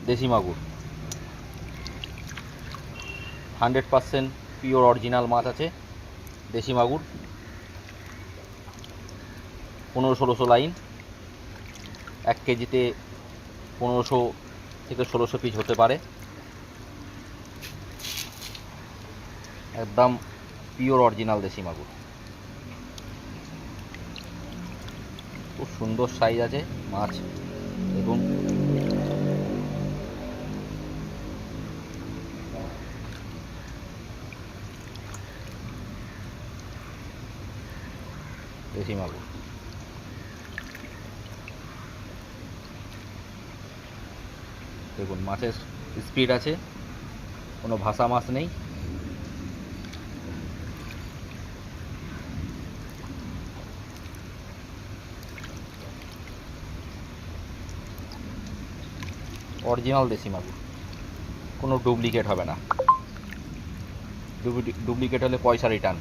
দেশি মাগুর, 100% pure original মাছ আছে। দেশি মাগুর 1500-1600 লাইন, 1 কেজিতে 1500 থেকে 1600 পিস হতে পারে। একদম পিওর অরিজিনাল দেশি মাগুর, খুব সুন্দর সাইজ আছে মাছ। দেখুন দেশি মাগুর, দেখুন মাছের স্পিড আছে, কোনো ভাষা মাছ নেই। অরিজিনাল দেশি মাগুর, কোনো ডুপ্লিকেট হবে না। ডুপ্লিকেট হলে পয়সা রিটার্ন।